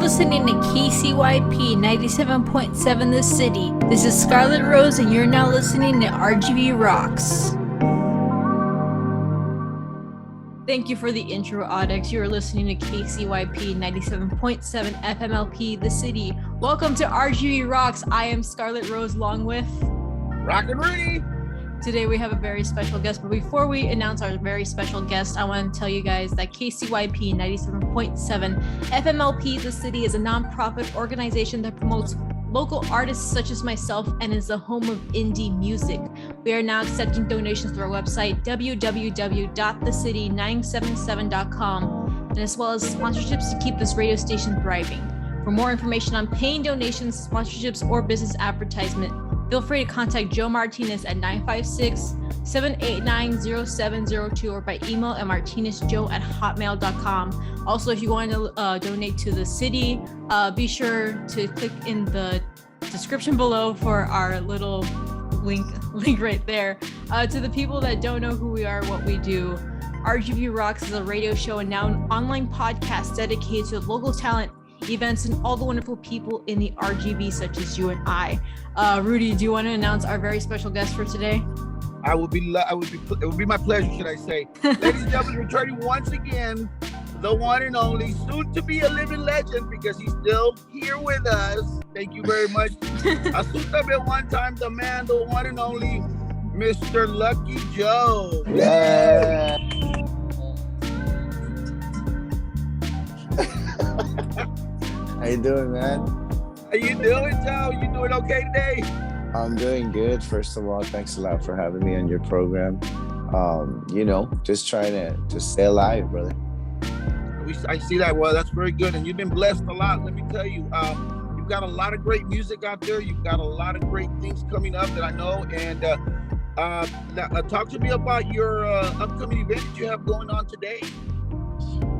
listening to KCYP 97.7 The City. This is Scarlet Rose, and you're now listening to RGV Rocks. Thank you for the intro, Audix. You are listening to KCYP 97.7 FMLP The City. Welcome to RGV Rocks. I am Scarlet Rose, along with Rock and Rudy. Today we have a very special guest, but before we announce our very special guest, I want to tell you guys that KCYP 97.7 FMLP The City is a nonprofit organization that promotes local artists such as myself and is the home of indie music. We are now accepting donations through our website, www.thecity977.com, and as well as sponsorships to keep this radio station thriving. For more information on paying donations, sponsorships, or business advertisement, feel free to contact Joe Martinez at 956-789-0702 or by email at martinezjoe@hotmail.com. Also, if you want to donate to the city, be sure to click in the description below for our little link right there. To the people that don't know who we are, what we do, RGV Rocks is a radio show and now an online podcast dedicated to local talent, events, and all the wonderful people in the RGV, such as you and I. Rudy, do you want to announce our very special guest for today? It would be my pleasure, should I say. Ladies and gentlemen, returning once again, the one and only, soon to be a living legend because he's still here with us. Thank you very much. Asústame one time, the man, the one and only, Mr. Lucky Joe. Yeah. How you doing, man? How you doing, Joe? You doing okay today? I'm doing good. First of all, thanks a lot for having me on your program. Just trying to stay alive, brother. I see that. Well, that's very good. And you've been blessed a lot. Let me tell you, you've got a lot of great music out there. You've got a lot of great things coming up that I know. And talk to me about your upcoming event that you have going on today.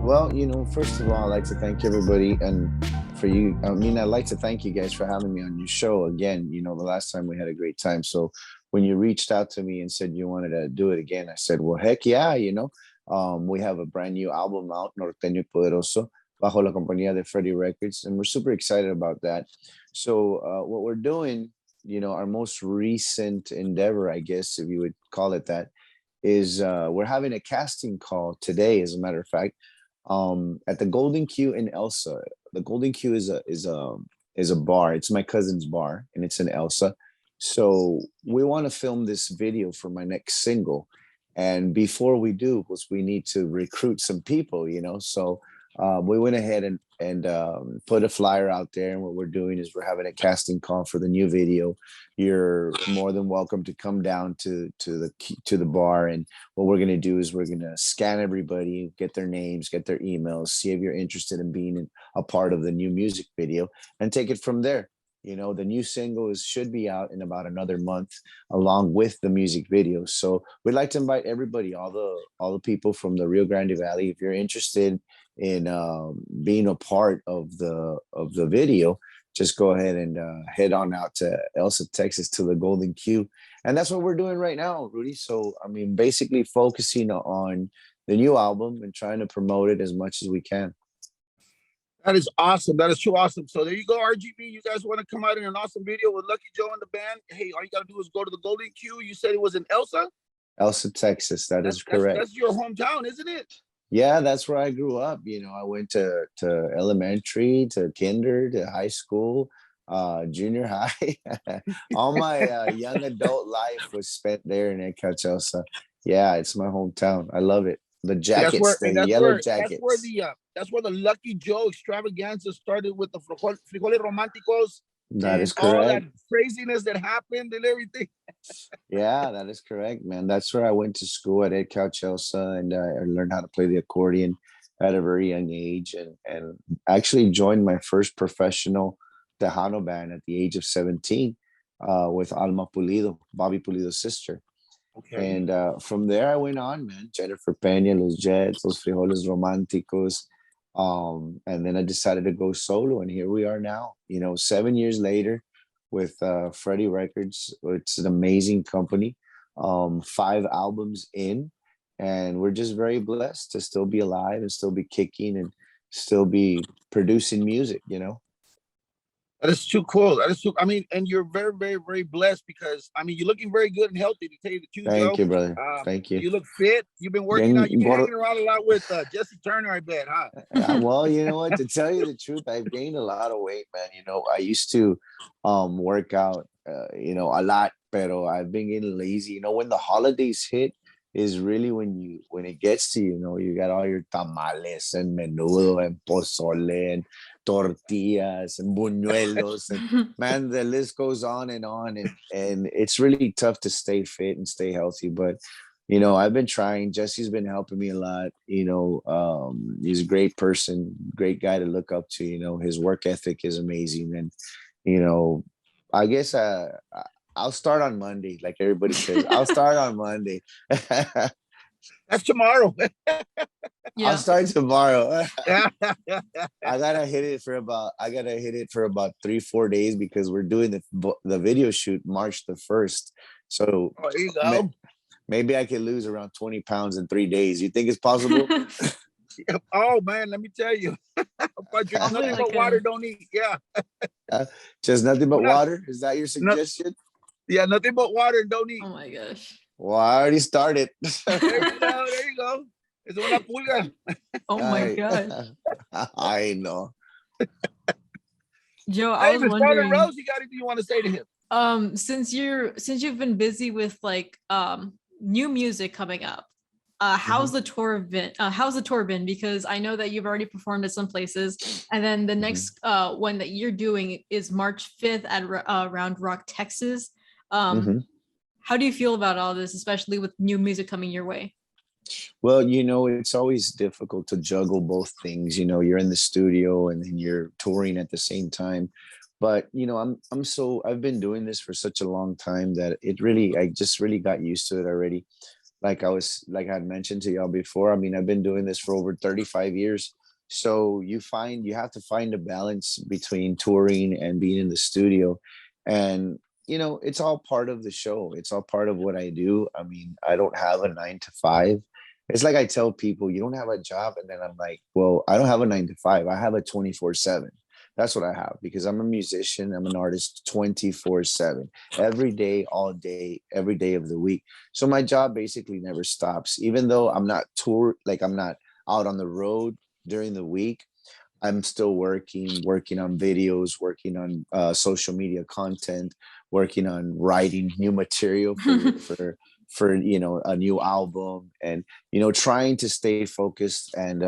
Well, first of all, I'd like to thank everybody and for you. I'd like to thank you guys for having me on your show again. The last time we had a great time. So when you reached out to me and said you wanted to do it again, I said, well, heck yeah, we have a brand new album out, Norteño Poderoso, bajo la compañía de Freddie Records, and we're super excited about that. So what we're doing, our most recent endeavor, I guess, if you would call it that, is we're having a casting call today, as a matter of fact, at the Golden Q in Elsa. The Golden Q is a bar. It's my cousin's bar, and it's in Elsa. So we want to film this video for my next single. And before we do, because we need to recruit some people, So we went ahead and put a flyer out there. And what we're doing is we're having a casting call for the new video. You're more than welcome to come down to the bar. And what we're going to do is we're going to scan everybody, get their names, get their emails, see if you're interested in being a part of the new music video, and take it from there. The new single should be out in about another month, along with the music video. So we'd like to invite everybody, all the people from the Rio Grande Valley. If you're interested in being a part of the video, just go ahead and head on out to Elsa, Texas, to the Golden Q, and that's what we're doing right now, Rudy. So basically focusing on the new album and trying to promote it as much as we can. That is awesome. That is too awesome. So there you go, RGB. You guys want to come out in an awesome video with Lucky Joe and the band? Hey, all you got to do is go to the Golden Q. You said it was in Elsa? Elsa, Texas. That's correct. That's your hometown, isn't it? Yeah, that's where I grew up. I went to elementary, to kinder, to high school, junior high. All my young adult life was spent there in Elsa. Yeah, it's my hometown. I love it. The jackets, the yellow jackets. That's where the Lucky Joe extravaganza started, with the frijoles románticos. That is correct. All that craziness that happened and everything. Yeah, that is correct, man. That's where I went to school at Elsa, and I learned how to play the accordion at a very young age, and actually joined my first professional Tejano band at the age of 17 with Alma Pulido, Bobby Pulido's sister. Okay. And from there I went on, man. Jennifer Peña, Los Jets, Los Frijoles Románticos. And then I decided to go solo, and here we are now, 7 years later with Freddie Records. It's an amazing company. 5 albums in, and we're just very blessed to still be alive and still be kicking and still be producing music, you know. That is too cool. That is too. I mean, and you're very, very, very blessed because I mean, you're looking very good and healthy. To tell you the truth, Thank Joe. you, brother. Thank you. You look fit. You've been working out. You've Then been hanging around a lot with Jesse Turner, I bet, huh? well, you know what? To tell you the truth, I've gained a lot of weight, man. You know, I used to work out, a lot, pero I've been getting lazy. You know, when the holidays hit, is really when it gets to you, you know, you got all your tamales and menudo and pozole and tortillas and buñuelos and man, the list goes on and it's really tough to stay fit and stay healthy. But you know, I've been trying. Jesse's been helping me a lot. You know, he's a great person, great guy to look up to. You know, his work ethic is amazing, and you know, I guess I'll start on Monday, like everybody says. I'll start on Monday. That's tomorrow. I'll start tomorrow. Yeah. I gotta hit it for about 3-4 days because we're doing the video shoot March the 1st. So There you go. Maybe I can lose around 20 pounds in 3 days. You think it's possible? Oh man, let me tell you. But drink nothing but water, don't eat. Yeah. Just nothing but water? Is that your suggestion? Yeah, nothing but water and don't eat. Oh my gosh. Well, I already started. There you go. There you go. It's una pulga. Oh my god. I know. Joe, I was wondering. Rose, you got anything you want to say to him? Since you've been busy with like new music coming up, how's the tour been? Because I know that you've already performed at some places, and then the next one that you're doing is March 5th at Round Rock, Texas. How do you feel about all this, especially with new music coming your way? Well, you know, it's always difficult to juggle both things. You know, you're in the studio and then you're touring at the same time. But you know, I've been doing this for such a long time that I just really got used to it already. Like I had mentioned to y'all before, I mean, I've been doing this for over 35 years. So you have to find a balance between touring and being in the studio. And you know, it's all part of the show. It's all part of what I do. I mean, I don't have a 9 to 5. It's like I tell people, you don't have a job. And then I'm like, well, I don't have a 9 to 5. I have a 24/7. That's what I have because I'm a musician. I'm an artist 24/7, every day, all day, every day of the week. So my job basically never stops, even though I'm not I'm not out on the road during the week. I'm still working on videos, working on social media content, working on writing new material for you know, a new album, and you know, trying to stay focused and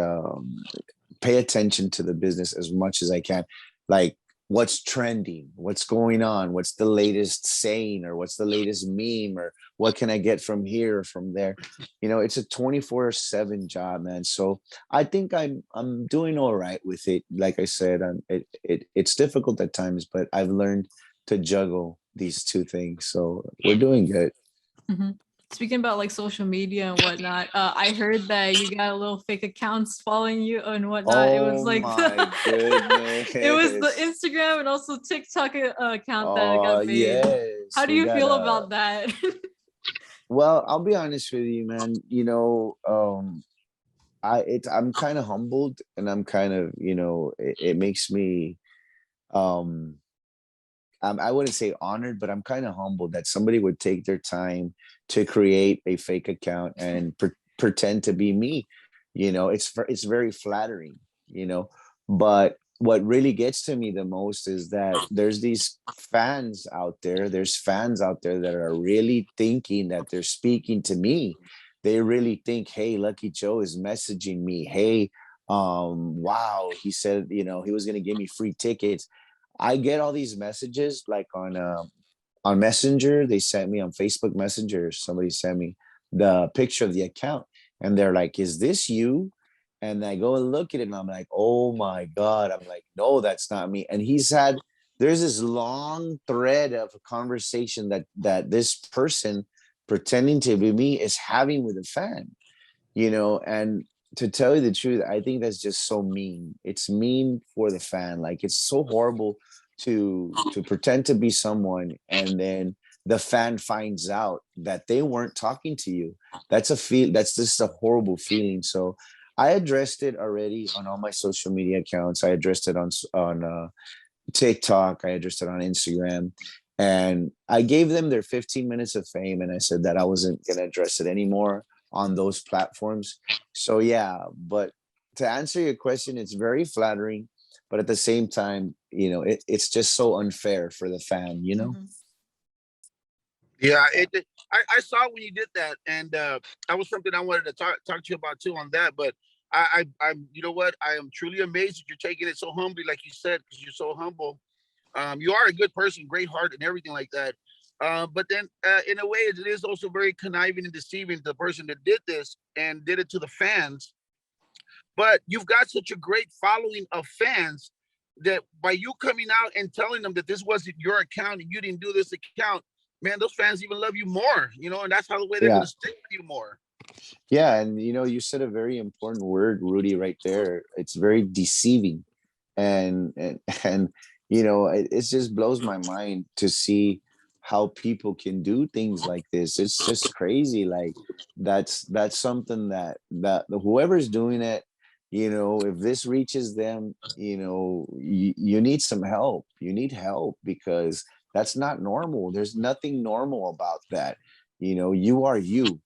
pay attention to the business as much as I can. Like what's trending, what's going on, what's the latest saying, or what's the latest meme, or what can I get from here or from there. You know, it's a 24/7 job, man. So I think I'm doing all right with it. Like I said, it's difficult at times, but I've learned to juggle these two things. So we're doing good. Speaking about like social media and whatnot, I heard that you got a little fake accounts following you and whatnot. It was like it was the Instagram and also TikTok account that got made. Yes, how do you feel about that? Well, I'll be honest with you, man. You know, I'm kind of humbled, and I'm kind of, you know, it makes me I wouldn't say honored, but I'm kind of humbled that somebody would take their time to create a fake account and pretend to be me. You know, it's very flattering, you know, but what really gets to me the most is that there's fans out there that are really thinking that they're speaking to me. They really think, hey, Lucky Joe is messaging me. Hey, wow, he said, you know, he was going to give me free tickets. I get all these messages like on Messenger. They sent me on Facebook Messenger. Somebody sent me the picture of the account, and they're like, "Is this you?" And I go and look at it, and I'm like, "Oh my god!" I'm like, "No, that's not me." And there's this long thread of a conversation that this person pretending to be me is having with a fan, you know. And to tell you the truth, I think that's just so mean. It's mean for the fan. Like, it's so horrible to pretend to be someone, and then the fan finds out that they weren't talking to you. That's just a horrible feeling. So I addressed it already on all my social media accounts. I addressed it on TikTok. I addressed it on Instagram, and I gave them their 15 minutes of fame, and I said that I wasn't gonna address it anymore on those platforms. So yeah, but to answer your question, it's very flattering, but at the same time, it's just so unfair for the fan, you know? Mhm. Yeah, I saw when you did that, and that was something I wanted to talk to you about too on that. But I'm, you know what? I am truly amazed that you're taking it so humbly, like you said, because you're so humble. You are a good person, great heart, and everything like that. But then, in a way, it is also very conniving and deceiving to the person that did this and did it to the fans. But you've got such a great following of fans that by you coming out and telling them that this wasn't your account and you didn't do this account, man, those fans even love you more, and that's how the way they're going Yeah. to stick with you more. Yeah. And, you said a very important word, Rudy, right there. It's very deceiving. And it just blows my mind to see how people can do things like this. It's just crazy. Like that's something that whoever's doing it, if this reaches them, you need some help. You need help because that's not normal. There's nothing normal about that. You are you.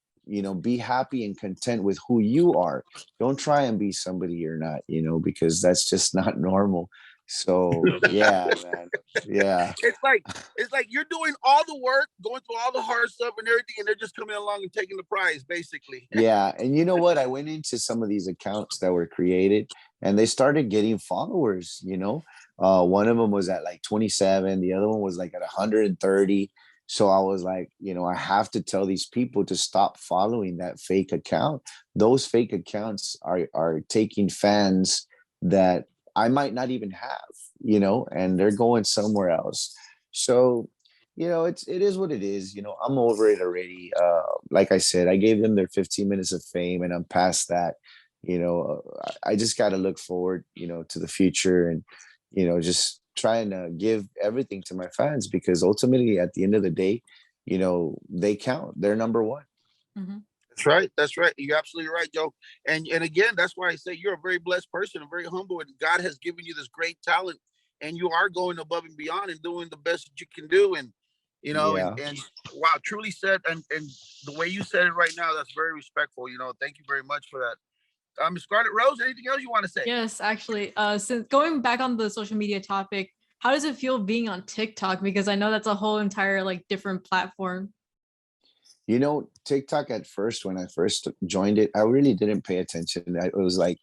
Be happy and content with who you are. Don't try and be somebody you're not, because that's just not normal. So yeah, man. Yeah. It's like you're doing all the work, going through all the hard stuff and everything, and they're just coming along and taking the prize, basically. Yeah. And you know what? I went into some of these accounts that were created and they started getting followers. One of them was at like 27, the other one was like at 130. So I was like, I have to tell these people to stop following that fake account. Those fake accounts are taking fans that I might not even have, and they're going somewhere else. So it is what it is. I'm over it already. Like I said, I gave them their 15 minutes of fame, and I'm past that. I just got to look forward, to the future, and just trying to give everything to my fans because ultimately, at the end of the day, they count. They're number one. Mhm. That's right. That's right. You're absolutely right, Joe. And again, that's why I say you're a very blessed person and very humble, and God has given you this great talent, and you are going above and beyond and doing the best that you can do. And Yeah. and wow, truly said, and the way you said it right now, that's very respectful. Thank you very much for that. Scarlett Rose, anything else you want to say? Yes, actually, since going back on the social media topic, how does it feel being on TikTok? Because I know that's a whole entire like different platform. TikTok at first, when I first joined it, I really didn't pay attention. It was like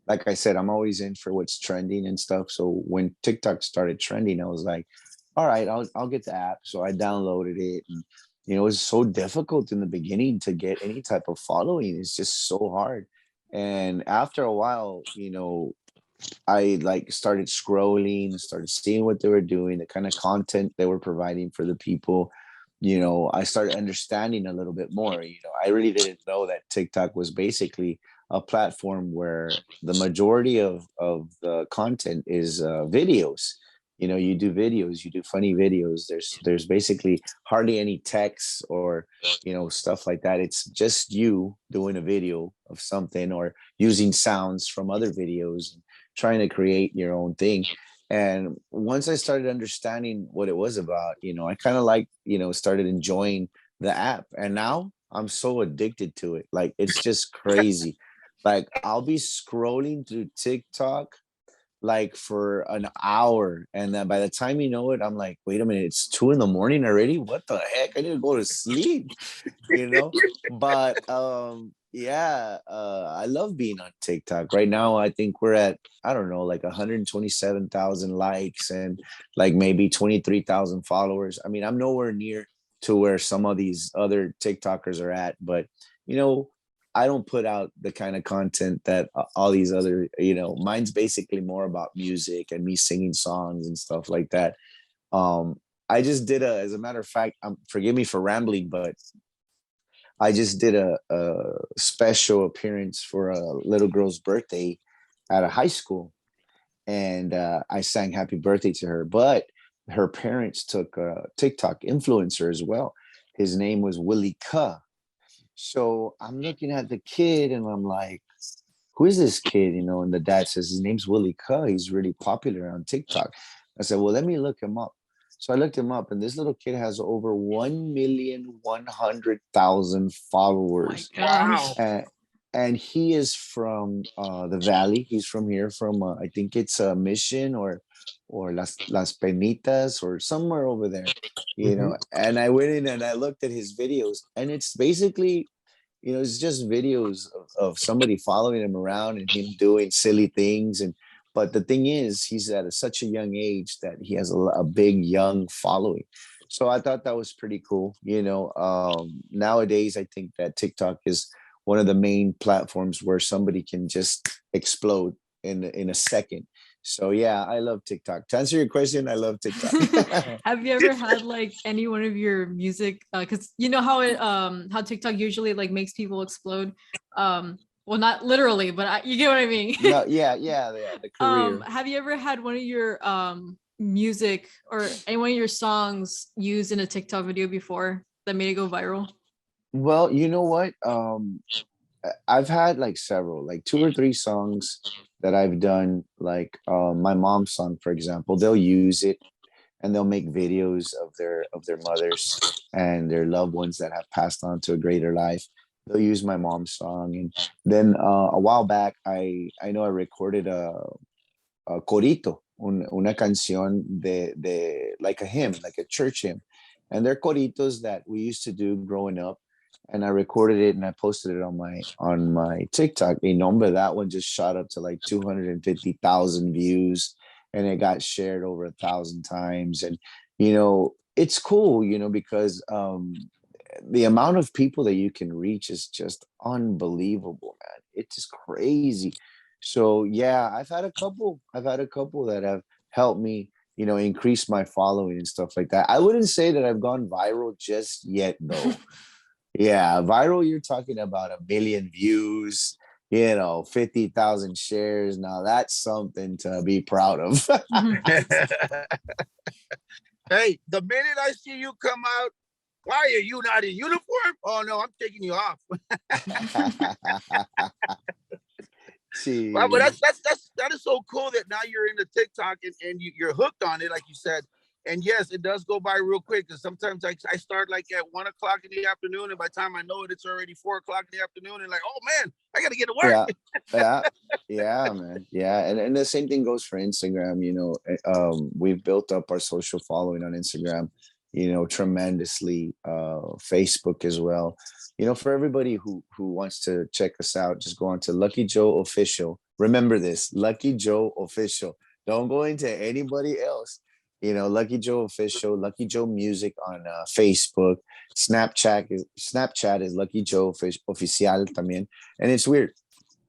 I said, I'm always in for what's trending and stuff. So when TikTok started trending, I was like, all right, I'll get the app. So I downloaded it, and it was so difficult in the beginning to get any type of following. It's just so hard. And after a while, I like started scrolling, started seeing what they were doing, the kind of content they were providing for the people. I started understanding a little bit more. I really didn't know that TikTok was basically a platform where the majority of the content is videos. You do videos, you do funny videos. There's basically hardly any text or stuff like that. It's just you doing a video of something or using sounds from other videos, trying to create your own thing. And once I started understanding what it was about, I kind of started enjoying the app. And now I'm so addicted to it. Like, it's just crazy. Like, I'll be scrolling through TikTok like for an hour. And then by the time you know it, I'm like, wait a minute, it's 2 a.m. already? What the heck? I need to go to sleep, you know? But yeah, I love being on TikTok. Right now, I think we're at, I don't know, like 127,000 likes and like maybe 23,000 followers. I mean, I'm nowhere near to where some of these other TikTokers are at, but you know, I don't put out the kind of content that all these other, mine's basically more about music and me singing songs and stuff like that. I just did as a matter of fact, forgive me for rambling, but I just did a special appearance for a little girl's birthday at a high school. And I sang happy birthday to her, but her parents took a TikTok influencer as well. His name was Willie Cuh. So I'm looking at the kid and I'm like, who is this kid? And the dad says his name's Willie Cuh. He's really popular on TikTok. I said, well, let me look him up. So I looked him up, and this little kid has over 1,100,000 Oh my followers. gosh. And he is from the Valley. He's from here, from I think it's Mission or Las Penitas or somewhere over there, And I went in and I looked at his videos, and it's basically, it's just videos of somebody following him around and him doing silly things. But the thing is, he's at such a young age that he has a big young following. So I thought that was pretty cool. Nowadays, I think that TikTok is one of the main platforms where somebody can just explode in a second. So yeah, I love TikTok. To answer your question, I love TikTok. Have you ever had like any one of your music? Because you know how TikTok usually like makes people explode. Well, not literally, but you get what I mean. No, yeah, the career. Have you ever had one of your music or any one of your songs used in a TikTok video before that made it go viral? Well, you know what? I've had like several, like 2 or 3 songs that I've done, like my mom's song, for example. They'll use it and they'll make videos of their mothers and their loved ones that have passed on to a greater life. They'll use my mom's song. And then a while back, I know I recorded a corito, una canción de like a hymn, like a church hymn. And they're coritos that we used to do growing up. And I recorded it and I posted it on my TikTok. That one just shot up to like 250,000 views, and it got shared over 1,000 times. And it's cool, because the amount of people that you can reach is just unbelievable, man. It's just crazy. So yeah, I've had a couple that have helped me, increase my following and stuff like that. I wouldn't say that I've gone viral just yet, though. Yeah, viral, you're talking about 1 million views, 50,000 shares. Now that's something to be proud of. Hey, the minute I see you come out, why are you not in uniform? Oh no, I'm taking you off. See, Well, but that is so cool that now you're into TikTok and you're hooked on it, like you said. And yes, it does go by real quick, because sometimes I start like at 1 o'clock in the afternoon, and by the time I know it, it's already 4 o'clock in the afternoon, and like, oh man, I gotta get to work. Yeah, man. Yeah. And the same thing goes for Instagram. We've built up our social following on Instagram, tremendously. Facebook as well. For everybody who wants to check us out, just go on to Lucky Joe Official. Remember this, Lucky Joe Official. Don't go into anybody else. Lucky Joe Official, Lucky Joe Music on Facebook. Snapchat is Lucky Joe Oficial también. And it's weird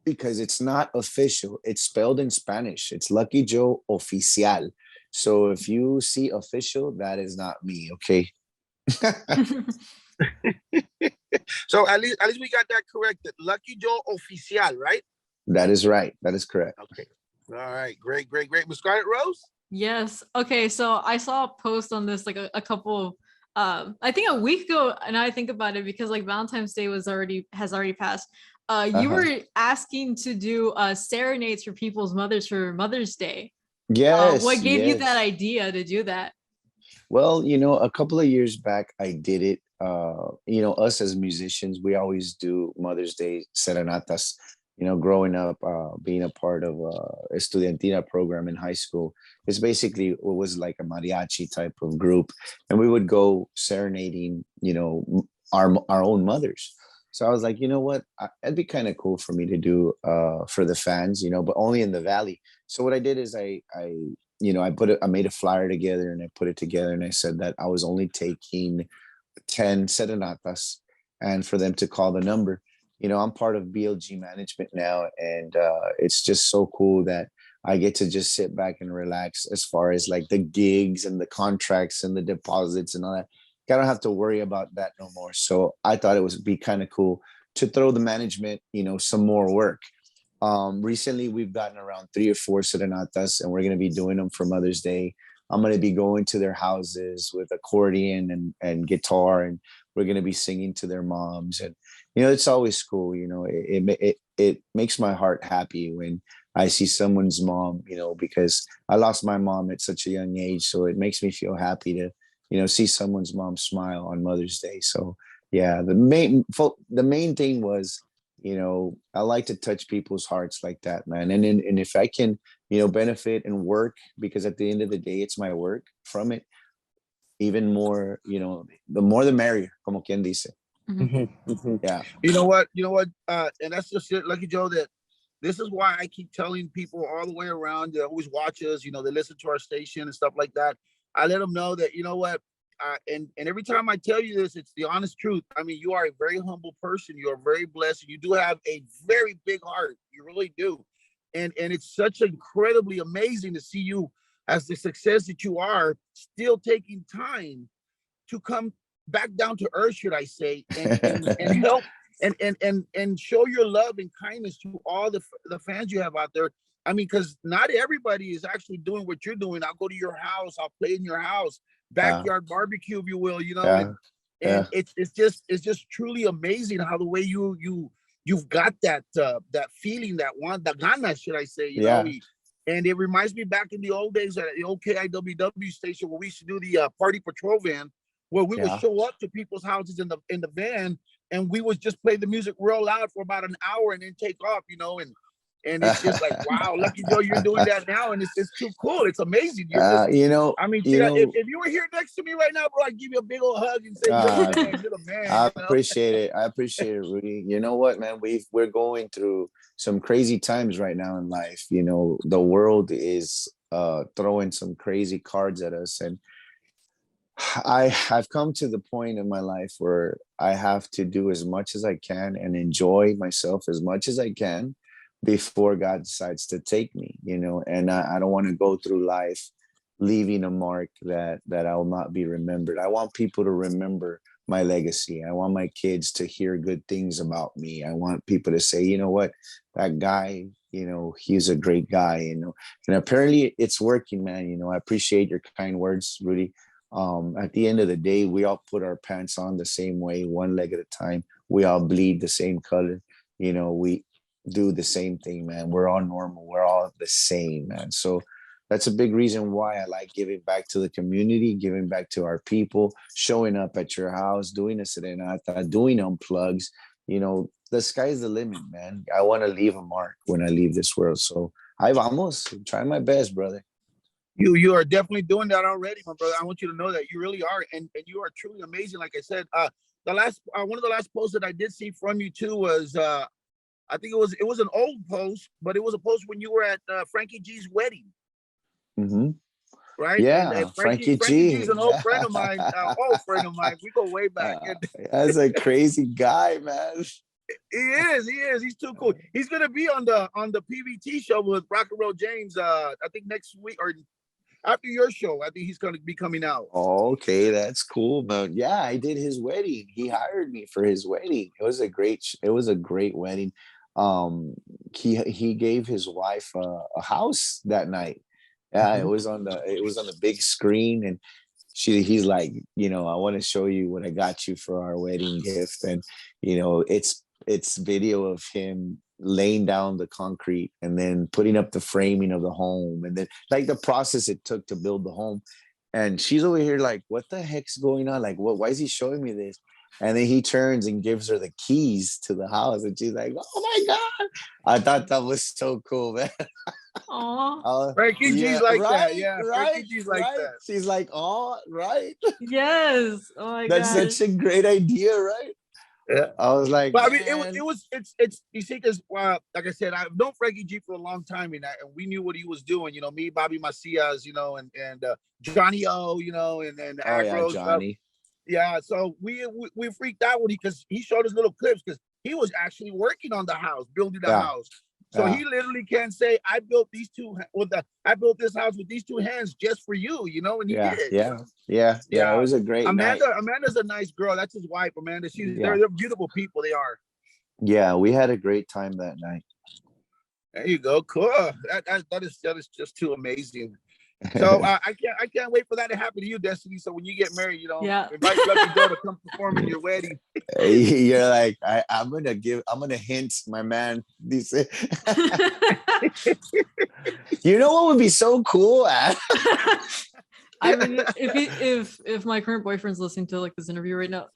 because it's not official. It's spelled in Spanish. It's Lucky Joe Oficial. So if you see official, that is not me, okay? So at least we got that corrected. Lucky Joe Oficial, right? That is right. That is correct. Okay. All right. Great. Miss Scarlett Rose? Yes. Okay. So I saw a post on this like a couple I think a week ago, and I think about it because like Valentine's Day has already passed. You were asking to do serenades for people's mothers for Mother's Day. Yes. What gave you that idea to do that? Well, a couple of years back, I did it. Us as musicians, we always do Mother's Day serenatas. Growing up, being a part of a estudiantina program in high school, it's basically it was like a mariachi type of group, and we would go serenading, our own mothers. So I was like, you know what, it'd be kind of cool for me to do for the fans, but only in the Valley. So what I did is I made a flyer together and I put it together and I said that I was only taking 10 serenatas and for them to call the number. I'm part of BLG management now, and it's just so cool that I get to just sit back and relax as far as like the gigs and the contracts and the deposits and all that. I don't have to worry about that no more. So I thought it would be kind of cool to throw the management, some more work. Recently, we've gotten around 3 or 4 serenatas, and we're going to be doing them for Mother's Day. I'm going to be going to their houses with accordion and guitar, and we're going to be singing to their moms. And, it's always cool. it makes my heart happy when I see someone's mom, because I lost my mom at such a young age. So it makes me feel happy to, see someone's mom smile on Mother's Day. So yeah, the main thing was, I like to touch people's hearts like that, man. And if I can, benefit and work, because at the end of the day, it's my work from it, even more, the more the merrier, como quien dice. Yeah. You know what? And that's just it, Lucky Joe, that this is why I keep telling people all the way around that always watch us, they listen to our station and stuff like that. I let them know that, and every time I tell you this, it's the honest truth. I mean, you are a very humble person. You are very blessed. And you do have a very big heart. You really do. And it's such incredibly amazing to see you as the success that you are, still taking time to come back down to earth, should I say, and help and show your love and kindness to all the fans you have out there. I mean, because not everybody is actually doing what you're doing. I'll go to your house, I'll play in your house, backyard barbecue, if you will, and it's just truly amazing how the way you've got that feeling, the ganas, should I say, and it reminds me back in the old days at the old KIWW station where we used to do the party patrol van, where we would show up to people's houses in the van, and we would just play the music real loud for about an hour and then take off, and it's just like, wow, Lucky Joe, you're doing that now, and it's just too cool. It's amazing. I mean, if you were here next to me right now, bro, I'd give you a big old hug and say, you're the man. I appreciate it. I appreciate it, Rudy. You know what, man? We're going through some crazy times right now in life. The world is throwing some crazy cards at us, and I've come to the point in my life where I have to do as much as I can and enjoy myself as much as I can before God decides to take me, and I don't want to go through life leaving a mark that I'll not be remembered. I want people to remember my legacy. I want my kids to hear good things about me. I want people to say, what, that guy, he's a great guy, and apparently it's working, man. I appreciate your kind words, Rudy. At the end of the day, we all put our pants on the same way, one leg at a time. We all bleed the same color. We do the same thing, man. We're all normal. We're all the same, man. So that's a big reason why I like giving back to the community, giving back to our people, showing up at your house, doing a serenata, doing unplugs. The sky's the limit, man. I want to leave a mark when I leave this world. So I vamos, try my best, brother. You are definitely doing that already, my brother. I want you to know that you really are, and you are truly amazing. Like I said, the last one of the last posts that I did see from you too was I think it was an old post, but it was a post when you were at Frankie G's wedding. Mm-hmm. Right? Yeah, and Frankie G is an old friend of mine. We go way back. That's a crazy guy, man. He is. He's too cool. He's gonna be on the PVT show with Rock and Roll James. I think next week or after your show. I think he's gonna be coming out. Oh, okay, that's cool, man. Yeah, I did his wedding. He hired me for his wedding. It was a great wedding. He gave his wife a house that night. Yeah, it was on the big screen, and he's like, I want to show you what I got you for our wedding gift, and it's video of him laying down the concrete and then putting up the framing of the home, and then like the process it took to build the home. And she's over here like, what the heck's going on? Like, why is he showing me this? And then he turns and gives her the keys to the house, and she's like, oh my God. I thought that was so cool, man. Oh, Frankie G's like that. Yeah, right, Frankie G's like that. She's like, oh, right. yes. Oh my God. That's such a great idea, right? Yeah, I was like, but I mean, it's you see, because like I said, I've known Frankie G for a long time, and we knew what he was doing. Me, Bobby Macias, and Johnny O, and Agro, Johnny. Stuff. Yeah, so we freaked out when because he showed us little clips because he was actually working on the house, building the house. So he literally can say, I built this house with these two hands just for you, and he did. Yeah. It was a great night. Amanda's a nice girl. That's his wife, Amanda. They're beautiful people. They are. Yeah, we had a great time that night. There you go. Cool. That is just too amazing. So I can't wait for that to happen to you, Destiny. So when you get married, Yeah. invite Lucky Joe to come perform in your wedding. You're like, I'm gonna hint my man. You know what would be so cool? I mean, if my current boyfriend's listening to like this interview right now,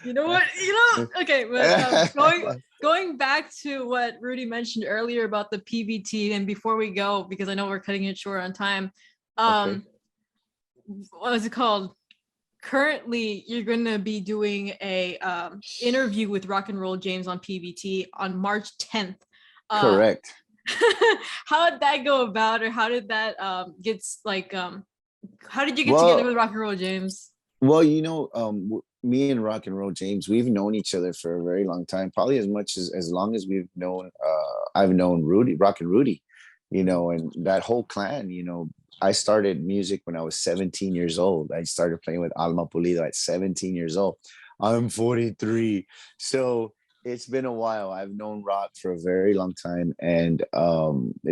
you know what? Okay, but going back to what Rudy mentioned earlier about the PBT, and before we go, because I know we're cutting it short on time, Okay. what is it called? Currently, you're going to be doing a interview with Rock and Roll James on PBT on March 10th. Correct. How did that go about, or how did that how did you get together with Rock and Roll James? Well, me and Rock and Roll James, we've known each other for a very long time, probably as long as we've known I've known Rudy, Rock and Rudy, and that whole clan. I started music when I was 17 years old. I started playing with Alma Pulido at 17 years old. I'm 43. So it's been a while. I've known Rock for a very long time. And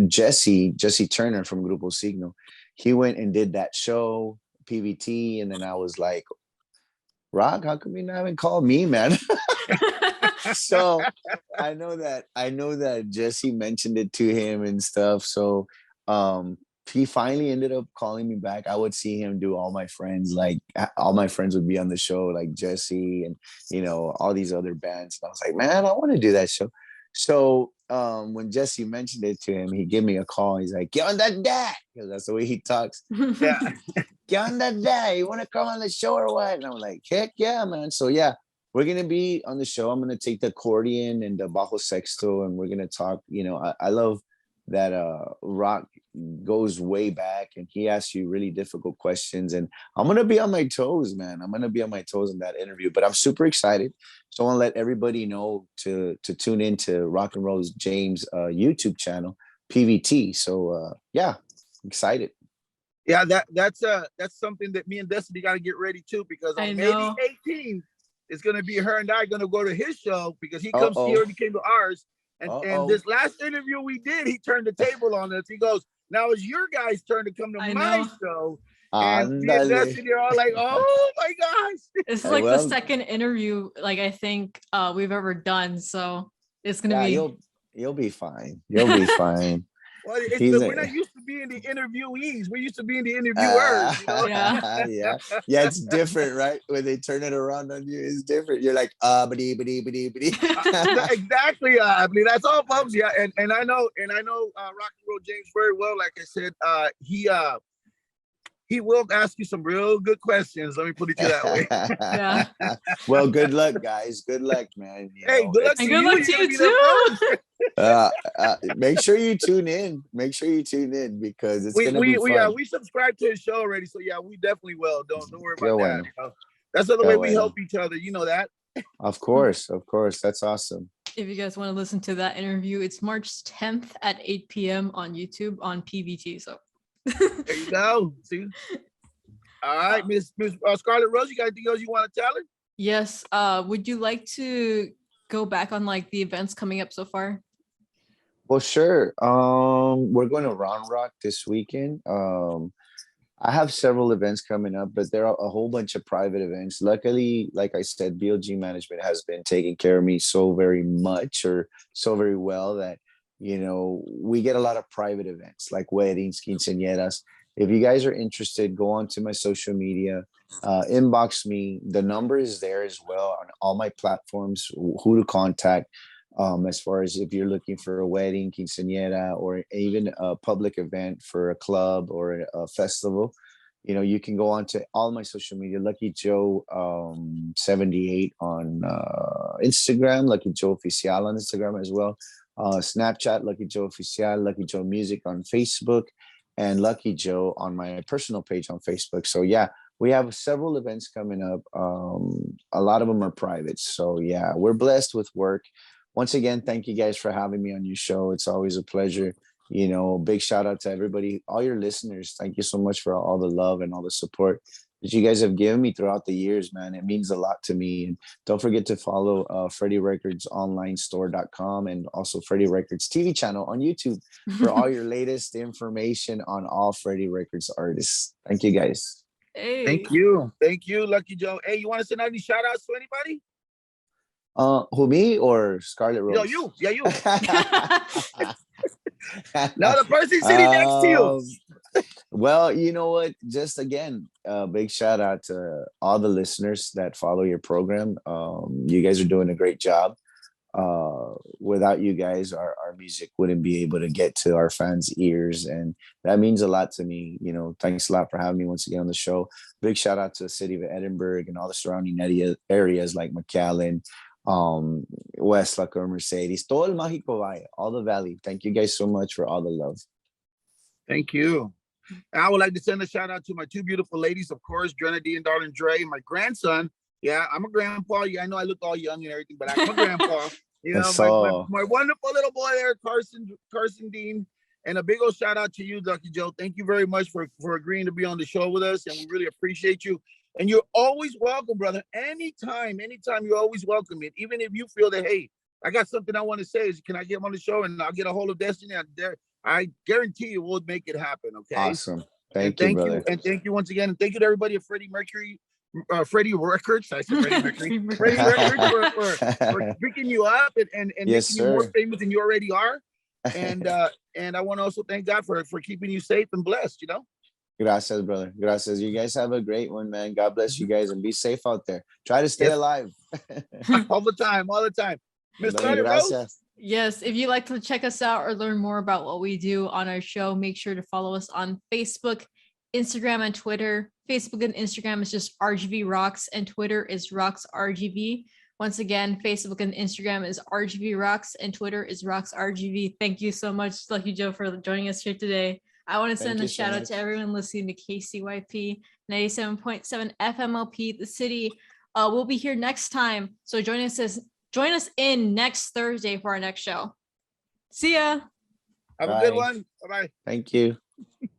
Jesse Turner from Grupo Signo, he went and did that show, PVT. And then I was like, Rock, how come you haven't called me, man? So I know that Jesse mentioned it to him and stuff. So he finally ended up calling me back. I would see him do all my friends, like all my friends would be on the show, like Jesse and all these other bands. And I was like, man, I want to do that show. So when Jesse mentioned it to him, he gave me a call. He's like, "¿Qué onda, dad?" Because that's the way he talks. Yeah. "¿Qué onda, dad? You want to come on the show or what?" And I'm like, heck yeah, man. So yeah, we're gonna be on the show. I'm gonna take the accordion and the bajo sexto, and we're gonna talk. I love that Rock goes way back, and he asks you really difficult questions, and I'm gonna be on my toes, man. I'm gonna be on my toes in that interview, but I'm super excited. So I want to let everybody know to tune into Rock and Roll James YouTube channel, PVT. So yeah, excited. Yeah, that's something that me and Destiny got to get ready to, because on May 18th it's gonna be her and I gonna go to his show, because he already came to ours. And this last interview we did, he turned the table on us. He goes, "Now it's your guys' turn to come to my show." And me and Destiny are all like, "Oh my gosh!" This is like the second interview, like I think we've ever done. So it's gonna be. You'll be fine. You'll be fine. Well, we're not used to being the interviewees. We're used to being the interviewers. Yeah, it's different, right? When they turn it around on you, it's different. You're like, exactly. I mean, that's all, folks. Yeah, and I know Rock and Roll James very well. Like I said, he will ask you some real good questions. Let me put it that way. Yeah. Well, good luck, guys. Good luck, man. Good luck to you too. Make sure you tune in. Make sure you tune in, because it's gonna be fun. We subscribe to his show already, so yeah, we definitely will. Don't worry about that. That's the way we help each other. You know that. Of course. That's awesome. If you guys want to listen to that interview, it's March 10th at 8 p.m. on YouTube on PBT. So there you go. See. All right, Miss Scarlett Rose, you got anything else you want to tell her? Yes. Would you like to go back on like the events coming up so far? Well, sure. We're going to Round Rock this weekend. I have several events coming up, but there are a whole bunch of private events. Luckily, like I said, BLG management has been taking care of me so very much, or so very well, that we get a lot of private events like weddings, quinceañeras. If you guys are interested, go on to my social media, inbox me. The number is there as well on all my platforms, who to contact. As far as if you're looking for a wedding, quinceañera, or even a public event for a club or a festival, you can go on to all my social media, Lucky Joe 78 on Instagram, Lucky Joe Oficial on Instagram as well. Snapchat, Lucky Joe Oficial, Lucky Joe Music on Facebook, and Lucky Joe on my personal page on Facebook. So yeah, we have several events coming up. A lot of them are private. So yeah, we're blessed with work. Once again, thank you guys for having me on your show. It's always a pleasure. Big shout out to everybody, all your listeners. Thank you so much for all the love and all the support. that you guys have given me throughout the years, man. It means a lot to me. And don't forget to follow Freddie Records online store.com and also Freddie Records TV channel on YouTube for all your latest information on all Freddie Records artists. Thank you guys. Hey. Thank you, Lucky Joe. Hey, you want to send out any shout outs to anybody? Who, me or Scarlet Rose? No, you. Yeah, you. No, the person sitting next to you. Well, you know what? Just again, big shout out to all the listeners that follow your program. You guys are doing a great job. Without you guys, our music wouldn't be able to get to our fans' ears, and that means a lot to me. You know, thanks a lot for having me once again on the show. Big shout out to the city of Edinburgh and all the surrounding areas like McAllen, West Laco, Mercedes, todo el Mágico Valle, all the valley. Thank you guys so much for all the love. Thank you. I would like to send a shout out to my two beautiful ladies, of course, Drenady and Darlene Dre, and my grandson. Yeah, I'm a grandpa. Yeah, I know I look all young and everything, but I'm a grandpa. You know, my wonderful little boy there, Carson Dean. And a big old shout out to you, Lucky Joe. Thank you very much for agreeing to be on the show with us, and we really appreciate you. And you're always welcome, brother. Anytime, you're always welcome. And even if you feel that, hey, I got something I want to say, can I get him on the show and I'll get a hold of Destiny? I guarantee you we'll make it happen. Okay. Awesome. Thank you, brother. And thank you once again. And thank you to everybody at Freddie Records. I said Freddie Mercury. Freddie Records for picking you up and yes, making you more famous than you already are. And I want to also thank God for keeping you safe and blessed, you know. Gracias, brother. Gracias. You guys have a great one, man. God bless you guys and be safe out there. Try to stay alive. all the time. Miss Gracias. Yes, if you'd like to check us out or learn more about what we do on our show, make sure to follow us on Facebook, Instagram, and Twitter. Facebook and Instagram is just RGV Rocks, and Twitter is Rocks RGV. Once again, Facebook and Instagram is RGV Rocks, and Twitter is Rocks RGV. Thank you so much, Lucky Joe, for joining us here today. I want to send a shout out to everyone listening to KCYP 97.7 FMLP, the city. We'll be here next time, so join us in next Thursday for our next show. See ya. Have a good one. Bye-bye. Thank you.